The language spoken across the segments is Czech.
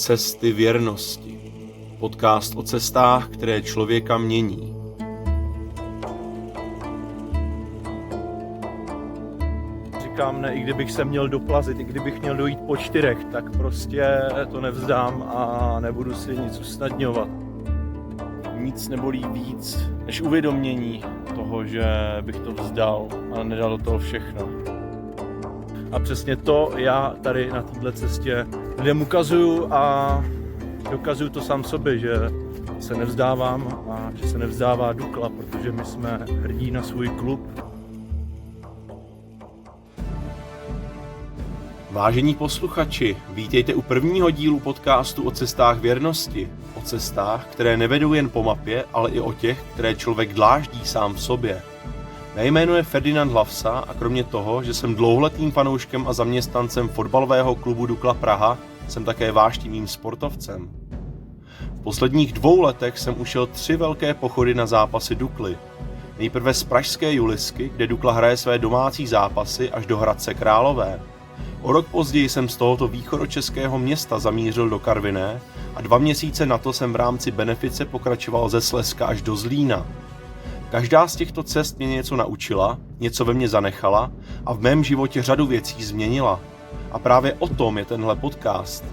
Cesty věrnosti. Podcast o cestách, které člověka mění. Říkám, ne, i kdybych se měl doplazit, i kdybych měl dojít po 4, tak prostě to nevzdám a nebudu si nic usnadňovat. Nic nebolí víc než uvědomění toho, že bych to vzdal a nedal do toho všechno. A přesně to já tady na této cestě lidem ukazuju a dokazuju to sám sobě, že se nevzdávám a že se nevzdává Dukla, protože my jsme hrdí na svůj klub. Vážení posluchači, vítejte u prvního dílu podcastu o cestách věrnosti. O cestách, které nevedou jen po mapě, ale i o těch, které člověk dláždí sám v sobě. Mé jméno je Ferdinand Hlavsa a kromě toho, že jsem dlouholetým fanouškem a zaměstnancem fotbalového klubu Dukla Praha, jsem také vášnivým sportovcem. V posledních 2 letech jsem ušel 3 velké pochody na zápasy Dukly. Nejprve z pražské Julisky, kde Dukla hraje své domácí zápasy, až do Hradce Králové. O rok později jsem z tohoto východočeského města zamířil do Karviné a 2 měsíce na to jsem v rámci benefice pokračoval ze Slezska až do Zlína. Každá z těchto cest mě něco naučila, něco ve mně zanechala a v mém životě řadu věcí změnila. A právě o tom je tenhle podcast.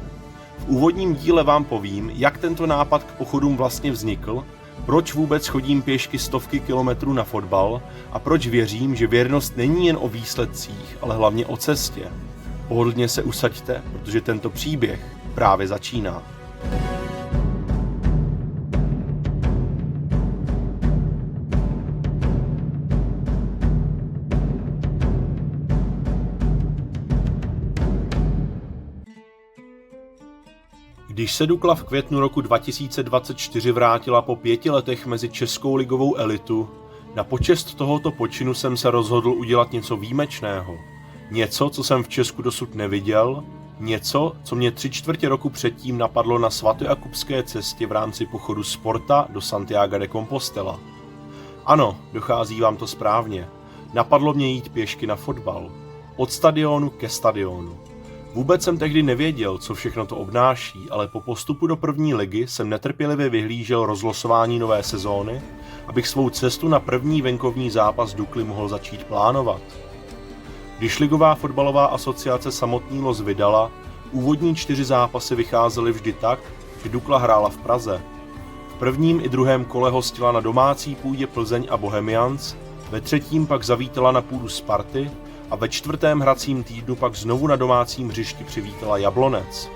V úvodním díle vám povím, jak tento nápad k pochodům vlastně vznikl, proč vůbec chodím pěšky stovky kilometrů na fotbal a proč věřím, že věrnost není jen o výsledcích, ale hlavně o cestě. Pohodlně se usaďte, protože tento příběh právě začíná. Když se Dukla v květnu roku 2024 vrátila po 5 letech mezi českou ligovou elitu, na počest tohoto počinu jsem se rozhodl udělat něco výjimečného. Něco, co jsem v Česku dosud neviděl, něco, co mě 3/4 roku předtím napadlo na svatojakubské cestě v rámci pochodu Sporta do Santiago de Compostela. Ano, dochází vám to správně. Napadlo mě jít pěšky na fotbal. Od stadionu ke stadionu. Vůbec jsem tehdy nevěděl, co všechno to obnáší, ale po postupu do první ligy jsem netrpělivě vyhlížel rozlosování nové sezóny, abych svou cestu na první venkovní zápas Dukly mohl začít plánovat. Když Ligová fotbalová asociace samotný los vydala, úvodní 4 zápasy vycházely vždy tak, že Dukla hrála v Praze. V prvním i druhém kole hostila na domácí půdě Plzeň a Bohemians, ve třetím pak zavítala na půdu Sparty a ve 4. hracím týdnu pak znovu na domácím hřišti přivítala Jablonec.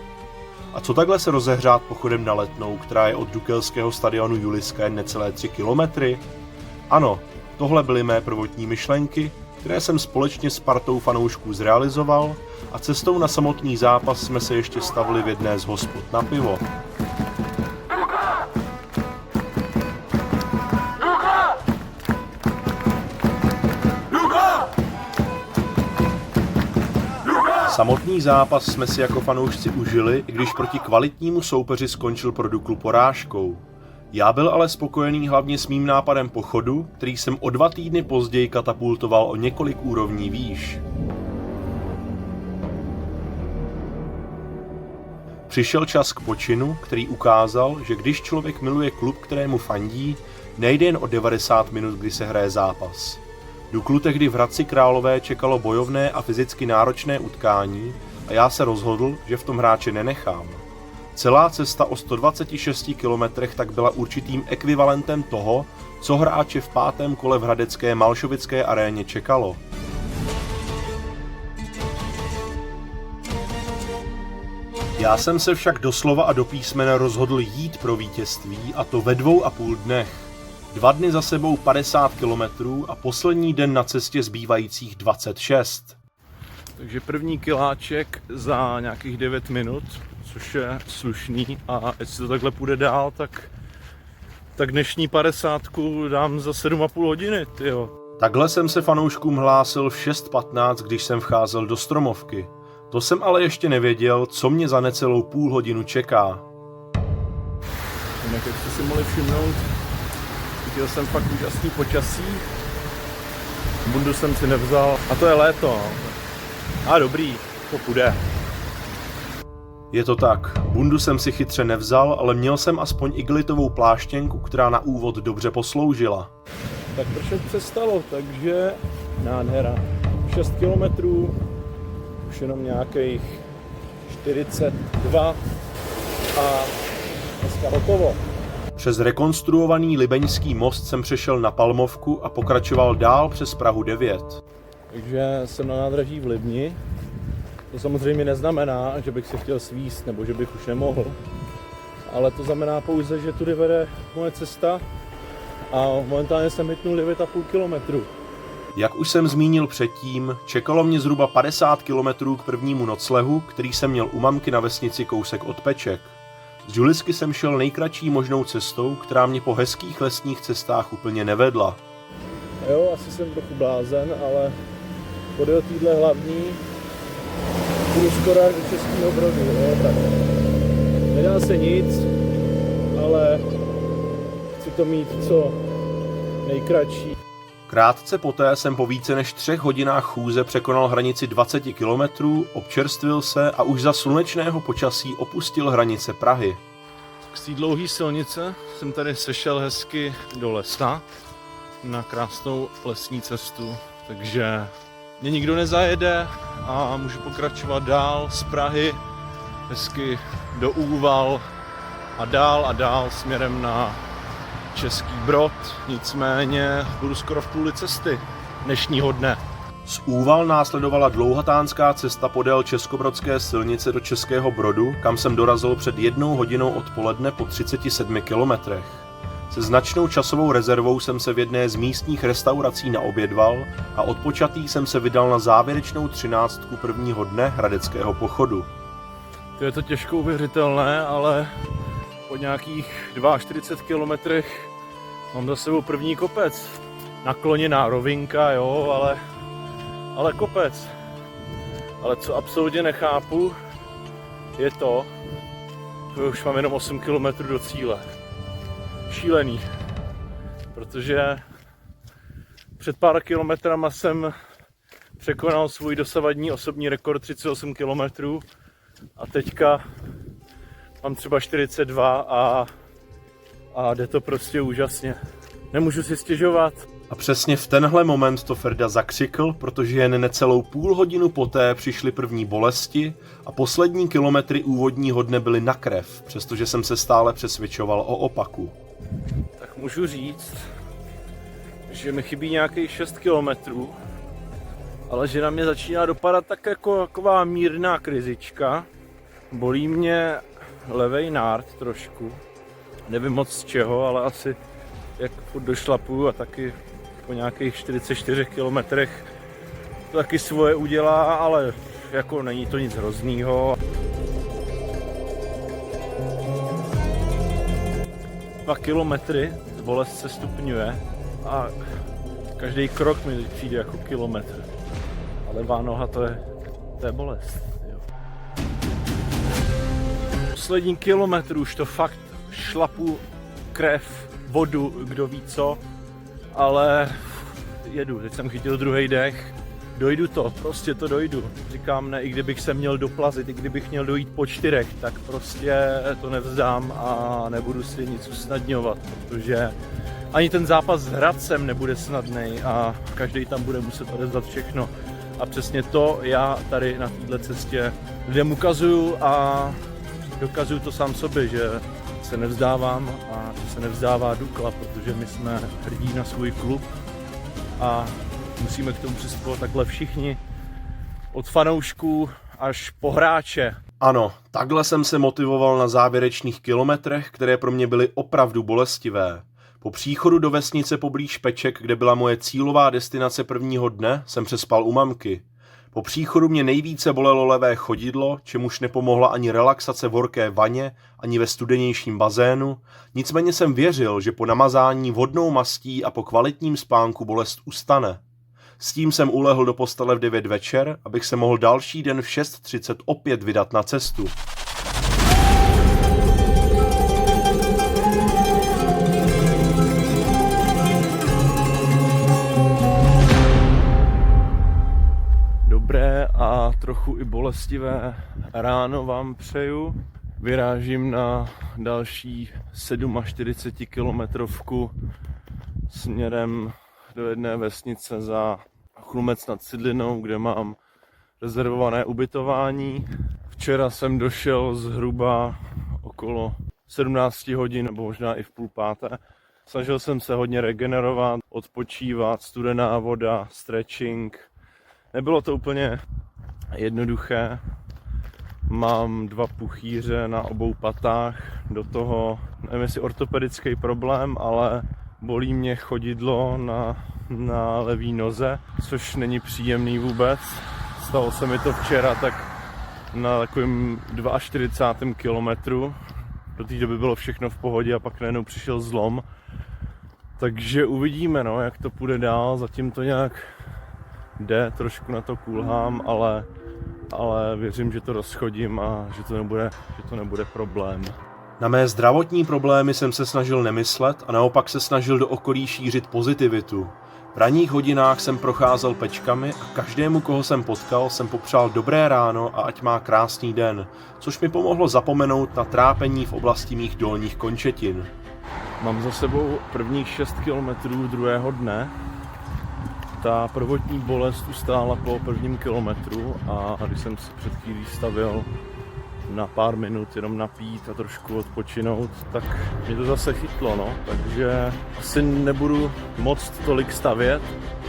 A co takhle se rozehřát pochodem na Letnou, která je od dukelského stadionu Juliska jen necelé 3 kilometry? Ano, tohle byly mé prvotní myšlenky, které jsem společně s partou fanoušků zrealizoval a cestou na samotný zápas jsme se ještě stavili v jedné z hospod na pivo. Samotný zápas jsme si jako fanoušci užili, i když proti kvalitnímu soupeři skončil pro Duklu porážkou. Já byl ale spokojený hlavně s mým nápadem pochodu, který jsem o 2 týdny později katapultoval o několik úrovní výš. Přišel čas k počinu, který ukázal, že když člověk miluje klub, kterému fandí, nejde jen o 90 minut, kdy se hraje zápas. Duklu tehdy v Hradci Králové čekalo bojovné a fyzicky náročné utkání a já se rozhodl, že v tom hráče nenechám. Celá cesta o 126 kilometrech tak byla určitým ekvivalentem toho, co hráče v 5. kole v hradecké Malšovické aréně čekalo. Já jsem se však doslova a do písmene rozhodl jít pro vítězství, a to ve 2,5 dnech. 2 dny za sebou 50 kilometrů a poslední den na cestě zbývajících 26. Takže první kiláček za nějakých 9 minut, což je slušný, a jestli to takhle půjde dál, tak dnešní 50 dám za 7,5 hodiny, tyjo. Takhle jsem se fanouškům hlásil v 6:15, když jsem vcházel do Stromovky. To jsem ale ještě nevěděl, co mě za necelou půl hodinu čeká. Jak jste si mohli všimnout, viděl jsem fakt úžasný počasí. Bundu jsem si nevzal a to je léto. A dobrý, to půjde. Je to tak, bundu jsem si chytře nevzal, ale měl jsem aspoň igelitovou pláštěnku, která na úvod dobře posloužila. Tak pršet přestalo, takže nádhera. 6 kilometrů, už jenom nějakých 42 a dneska hotovo. Přes rekonstruovaný Libeňský most jsem přešel na Palmovku a pokračoval dál přes Prahu 9. Takže jsem na nádraží v Libni. To samozřejmě neznamená, že bych se chtěl svíst nebo že bych už nemohl. Ale to znamená pouze, že tudy vede moje cesta a momentálně jsem hitnul 9,5 kilometru. Jak už jsem zmínil předtím, čekalo mě zhruba 50 kilometrů k prvnímu noclehu, který jsem měl u mamky na vesnici kousek od Peček. Z Žulisky jsem šel nejkratší možnou cestou, která mě po hezkých lesních cestách úplně nevedla. Jo, asi jsem trochu blázen, ale podél týhle hlavní budu skoro až do Českého Brodu, jo, tak nedá se nic, ale chci to mít co nejkratší. Krátce poté jsem po více než 3 hodinách chůze překonal hranici 20 kilometrů, občerstvil se a už za slunečného počasí opustil hranice Prahy. Z té dlouhé silnice jsem tady sešel hezky do lesa na krásnou lesní cestu, takže mě nikdo nezajede a můžu pokračovat dál z Prahy hezky do Úval a dál směrem na Český Brod, nicméně budu skoro v půli cesty dnešního dne. Z Úval následovala dlouhatánská cesta podél Českobrodské silnice do Českého Brodu, kam jsem dorazil před 1 hodinou odpoledne po 37 kilometrech. Se značnou časovou rezervou jsem se v jedné z místních restaurací naobědval a odpočatý jsem se vydal na závěrečnou 13. prvního dne hradeckého pochodu. To je to těžko uvěřitelné, ale po nějakých 42 kilometrech mám za sebou první kopec. Nakloněná rovinka, jo, ale kopec. Ale co absolutně nechápu, je to, že už mám jenom 8 km do cíle. Šílený, protože před pár kilometrama jsem překonal svůj dosavadní osobní rekord 38 km a teďka mám třeba 42 a jde to prostě úžasně. Nemůžu si stěžovat. A přesně v tenhle moment to Ferda zakřikl, protože jen necelou půl hodinu poté přišly první bolesti a poslední kilometry úvodního dne byly na krev, přestože jsem se stále přesvědčoval o opaku. Tak můžu říct, že mi chybí nějakých 6 kilometrů, ale že na mě začíná dopadat tak jako taková mírná krizička. Bolí mě levej nárt trošku, nevím moc z čeho, ale asi jak furt došlapuju a taky po nějakých 44 kilometrech to taky svoje udělá, ale jako není to nic hroznýho. 2 kilometry, bolest se stupňuje a každý krok mi přijde jako kilometr. A levá noha to je bolest. Jo. Poslední kilometr už to fakt šlapu krev, vodu, kdo ví co, ale jedu, teď jsem chytil druhý dech, dojdu to, prostě to dojdu. Říkám, ne, i kdybych se měl doplazit, i kdybych měl dojít po 4, tak prostě to nevzdám a nebudu si nic usnadňovat, protože ani ten zápas s Hradcem nebude snadný a každý tam bude muset odevzdat všechno. A přesně to já tady na této cestě lidem ukazuju a dokazuju to sám sobě, že se nevzdávám a že se nevzdává Dukla, protože my jsme hrdí na svůj klub a musíme k tomu přistupovat takhle všichni, od fanoušků až po hráče. Ano, takhle jsem se motivoval na závěrečných kilometrech, které pro mě byly opravdu bolestivé. Po příchodu do vesnice poblíž Peček, kde byla moje cílová destinace prvního dne, jsem přespal u mamky. Po příchodu mě nejvíce bolelo levé chodidlo, čemuž nepomohla ani relaxace v horké vaně, ani ve studenějším bazénu, nicméně jsem věřil, že po namazání vodnou mastí a po kvalitním spánku bolest ustane. S tím jsem ulehl do postele v 9 večer, abych se mohl další den v 6:30 opět vydat na cestu. Dobré, a trochu i bolestivé ráno vám přeju. Vyrážím na další 47 kilometrovku směrem do jedné vesnice za Chlumec nad Cidlinou, kde mám rezervované ubytování. Včera jsem došel zhruba okolo 17 hodin, nebo možná i v 4:30. Snažil jsem se hodně regenerovat, odpočívat, studená voda, stretching. Nebylo to úplně jednoduché. Mám 2 puchýře na obou patách, do toho, nevím jestli ortopedický problém, ale bolí mě chodidlo na levý noze, což není příjemný vůbec. Stalo se mi to včera tak na takovém 42. kilometru. Do té doby bylo všechno v pohodě a pak najednou přišel zlom. Takže uvidíme, no, jak to půjde dál. Zatím to nějak jde, trošku na to kulhám, ale věřím, že to rozchodím a že to nebude problém. Na mé zdravotní problémy jsem se snažil nemyslet a naopak se snažil do okolí šířit pozitivitu. V ranních hodinách jsem procházel pečkami a každému, koho jsem potkal, jsem popřál dobré ráno a ať má krásný den, což mi pomohlo zapomenout na trápení v oblasti mých dolních končetin. Mám za sebou prvních 6 kilometrů druhého dne. Ta prvotní bolest ustála po prvním kilometru a když jsem se před chvílí stavil na pár minut jenom napít a trošku odpočinout, tak mě to zase chytlo, no. Takže asi nebudu moc tolik stavět.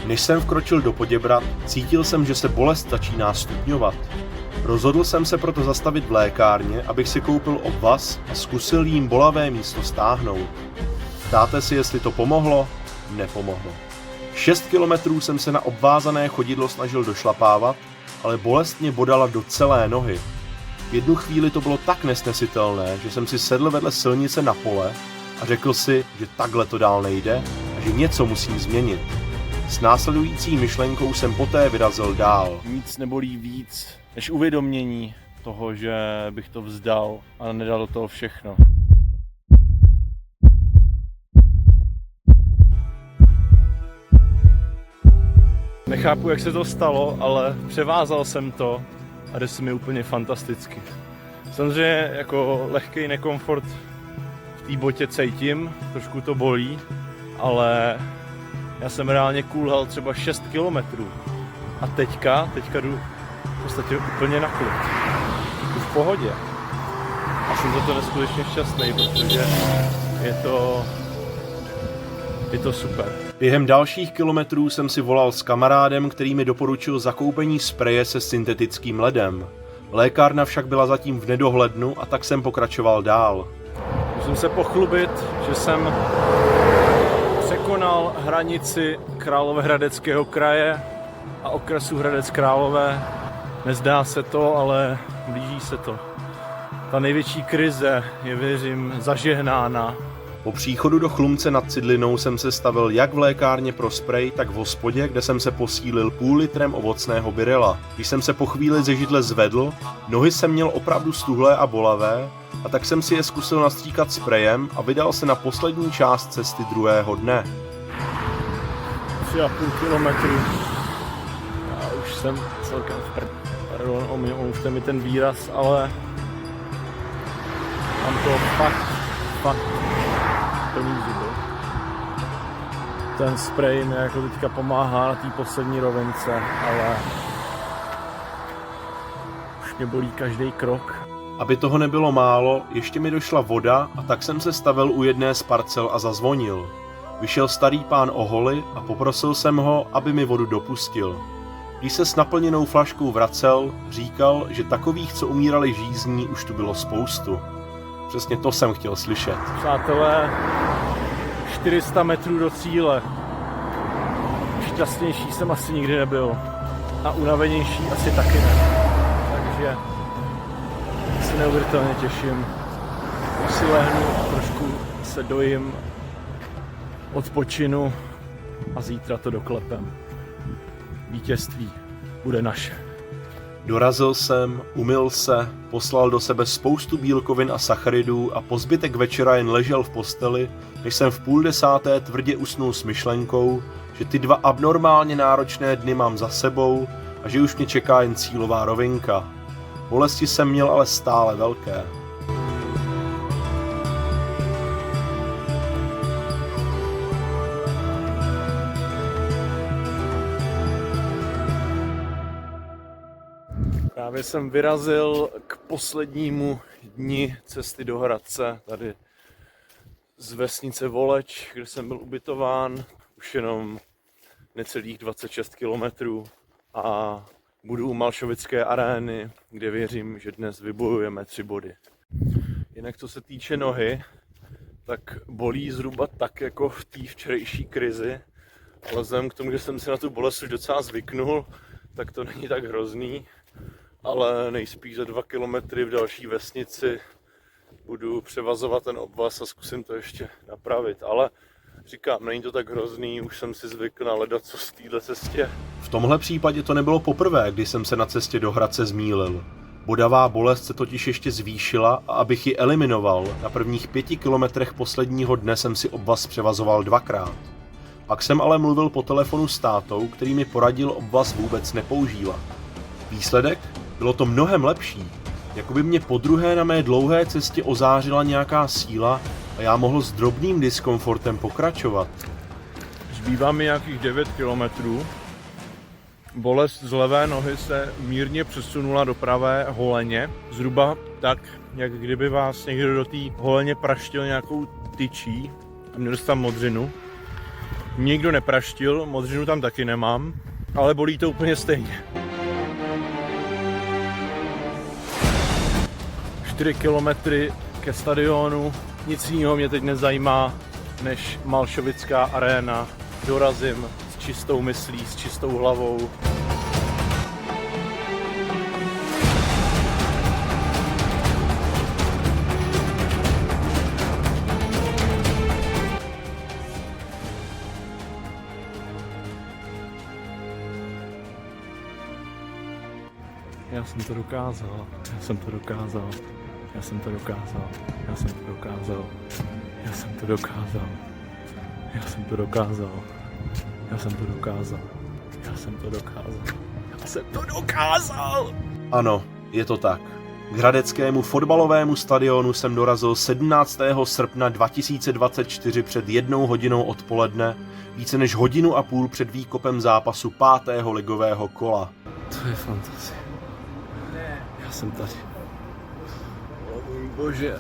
Než jsem vkročil do Poděbrad, cítil jsem, že se bolest začíná stupňovat. Rozhodl jsem se proto zastavit v lékárně, abych si koupil obvaz a zkusil jím bolavé místo stáhnout. Ptáte si, jestli to pomohlo? Nepomohlo. 6 kilometrů jsem se na obvázané chodidlo snažil došlapávat, ale bolest mě bodala do celé nohy. V jednu chvíli to bylo tak nesnesitelné, že jsem si sedl vedle silnice na pole a řekl si, že takhle to dál nejde a že něco musím změnit. S následující myšlenkou jsem poté vyrazil dál. Nic nebolí víc než uvědomění toho, že bych to vzdal a nedal do toho všechno. Nechápu, jak se to stalo, ale převázal jsem to a jde se mi úplně fantasticky. Samozřejmě jako lehký nekomfort v té botě cítím, trošku to bolí, ale já jsem reálně kulhal třeba 6 kilometrů a teďka jdu v podstatě úplně na klid. Jdu v pohodě. A jsem za to neskutečně šťastný, protože je to super. Během dalších kilometrů jsem si volal s kamarádem, který mi doporučil zakoupení spreje se syntetickým ledem. Lékárna však byla zatím v nedohlednu a tak jsem pokračoval dál. Musím se pochlubit, že jsem překonal hranici Královéhradeckého kraje a okresu Hradec Králové. Nezdá se to, ale blíží se to. Ta největší krize je, věřím, zažehnána. Po příchodu do Chlumce nad Cidlinou jsem se stavil jak v lékárně pro sprej, tak v hospodě, kde jsem se posílil půl litrem ovocného birela. Když jsem se po chvíli ze židle zvedl, nohy jsem měl opravdu stuhlé a bolavé, a tak jsem si je zkusil nastříkat sprejem a vydal se na poslední část cesty druhého dne. 3,5 kilometru. Já už jsem celkem pardon, omluvte mi ten výraz, ale mám to fakt plný zuby. Ten sprej mi jako teďka pomáhá na té poslední rovince, ale už mě bolí každý krok. Aby toho nebylo málo, ještě mi došla voda a tak jsem se stavil u jedné z parcel a zazvonil. Vyšel starý pán Oholi a poprosil jsem ho, aby mi vodu dopustil. Když se s naplněnou flaškou vracel, říkal, že takových, co umírali žízní, už tu bylo spoustu. Přesně to jsem chtěl slyšet. Přátelé, 400 metrů do cíle. Šťastnější jsem asi nikdy nebyl. A unavenější asi taky ne. Takže se neuvěřitelně těším. Si lehnu a trošku se dojím, odpočinu a zítra to doklepem. Vítězství bude naše. Dorazil jsem, umyl se, poslal do sebe spoustu bílkovin a sacharidů a po zbytek večera jen ležel v posteli, než jsem v 9:30 tvrdě usnul s myšlenkou, že ty 2 abnormálně náročné dny mám za sebou a že už mě čeká jen cílová rovinka. Bolesti jsem měl ale stále velké. Právě jsem vyrazil k poslednímu dni cesty do Hradce, tady z vesnice Voleč, kde jsem byl ubytován, už jenom necelých 26 kilometrů a budu u Malšovické arény, kde věřím, že dnes vybojujeme 3 body. Jinak co se týče nohy, tak bolí zhruba tak jako v té včerejší krizi, ale vzhledem k tomu, že jsem si na tu bolest už docela zvyknul, tak to není tak hrozný. Ale nejspíš za 2 kilometry v další vesnici budu převazovat ten obvaz a zkusím to ještě napravit. Ale říkám, není to tak hrozný, už jsem si zvykl na ledacos z této cestě. V tomhle případě to nebylo poprvé, kdy jsem se na cestě do Hradce zmýlil. Bodavá bolest se totiž ještě zvýšila a abych ji eliminoval, na prvních 5 kilometrech posledního dne jsem si obvaz převazoval 2krát. Pak jsem ale mluvil po telefonu s tátou, který mi poradil obvaz vůbec nepoužívat. Výsledek? Bylo to mnohem lepší. Jakoby mě podruhé na mé dlouhé cestě ozářila nějaká síla a já mohl s drobným diskomfortem pokračovat. Zbývá mi nějakých 9 kilometrů. Bolest z levé nohy se mírně přesunula do pravé holeně. Zhruba tak, jak kdyby vás někdo do té holeně praštil nějakou tyčí a měl jste tam modřinu. Nikdo nepraštil, modřinu tam taky nemám, ale bolí to úplně stejně. 4 kilometry ke stadionu, nic jiného mě teď nezajímá, než Malšovická aréna. Dorazím s čistou myslí, s čistou hlavou. Já jsem to dokázal, já jsem to dokázal, já jsem to dokázal, já jsem to dokázal, já jsem to dokázal, já jsem to dokázal, já jsem to dokázal, já jsem to dokázal, já jsem to dokázal. Ano, je to tak. K hradeckému fotbalovému stadionu jsem dorazil 17. srpna 2024 před 1 hodinou odpoledne, více než 1,5 hodiny před výkopem zápasu 5. ligového kola. To je fantazie. Já jsem tady. O můj bože.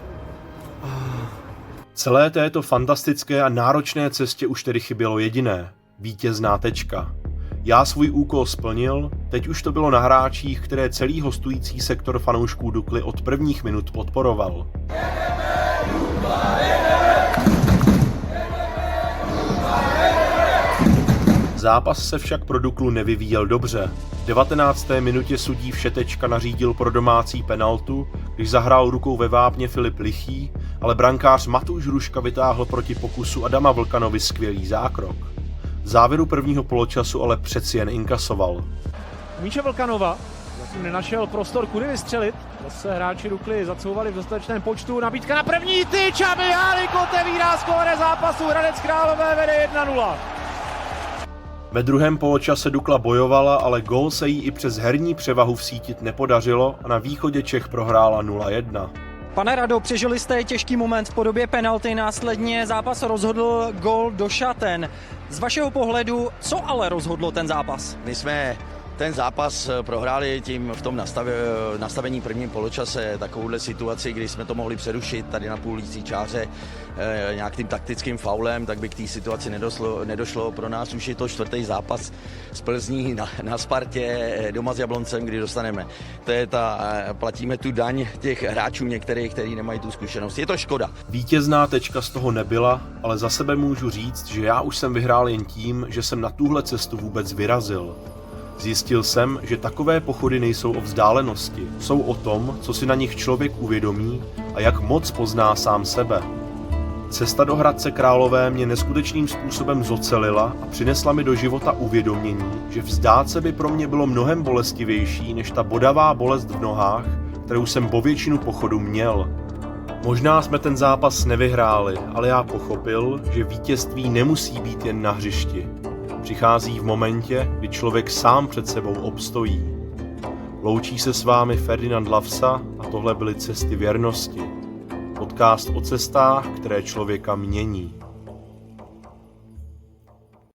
Celé této fantastické a náročné cestě už tedy chybělo jediné. Vítězná tečka. Já svůj úkol splnil, teď už to bylo na hráčích, které celý hostující sektor fanoušků Dukly od prvních minut podporoval. Zápas se však pro Duklu nevyvíjel dobře. V 19. minutě sudí Všetečka nařídil pro domácí penaltu, když zahrál rukou ve vápně Filip Lichý, ale brankář Matouš Hruška vytáhl proti pokusu Adama Vlkanovi skvělý zákrok. V závěru prvního poločasu ale přeci jen inkasoval. Míče Vlkanova zatím nenašel prostor, kudy vystřelit. Zase hráči Dukly zacouvali v dostatečném počtu. Nabídka na první tyč a Mihálik otevírá skóre zápasu. Hradec Králové vede 1-0. Ve druhém poločase Dukla bojovala, ale gól se jí i přes herní převahu vsítit nepodařilo a na východě Čech prohrála 0-1. Pane Rado, přežili jste těžký moment v podobě penalty, následně zápas rozhodl gól do šaten. Z vašeho pohledu, co ale rozhodlo ten zápas? My jsme ten zápas prohráli tím v tom nastavení prvním poločase, takovouhle situaci, kdy jsme to mohli přerušit tady na půl lící čáře nějak tím taktickým faulem, tak by k té situaci nedošlo. Pro nás už je to 4. zápas z Plzní na Spartě doma s Jabloncem, kdy dostaneme. Platíme tu daň těch hráčů některých, kteří nemají tu zkušenost. Je to škoda. Vítězná tečka z toho nebyla, ale za sebe můžu říct, že já už jsem vyhrál jen tím, že jsem na tuhle cestu vůbec vyrazil. Zjistil jsem, že takové pochody nejsou o vzdálenosti, jsou o tom, co si na nich člověk uvědomí a jak moc pozná sám sebe. Cesta do Hradce Králové mě neskutečným způsobem zocelila a přinesla mi do života uvědomění, že vzdát se by pro mě bylo mnohem bolestivější než ta bodavá bolest v nohách, kterou jsem po většinu pochodu měl. Možná jsme ten zápas nevyhráli, ale já pochopil, že vítězství nemusí být jen na hřišti. přichází v momentě, kdy člověk sám před sebou obstojí. Loučí se s vámi Ferdinand Lavsa a tohle byly Cesty věrnosti. Podcast o cestách, které člověka mění.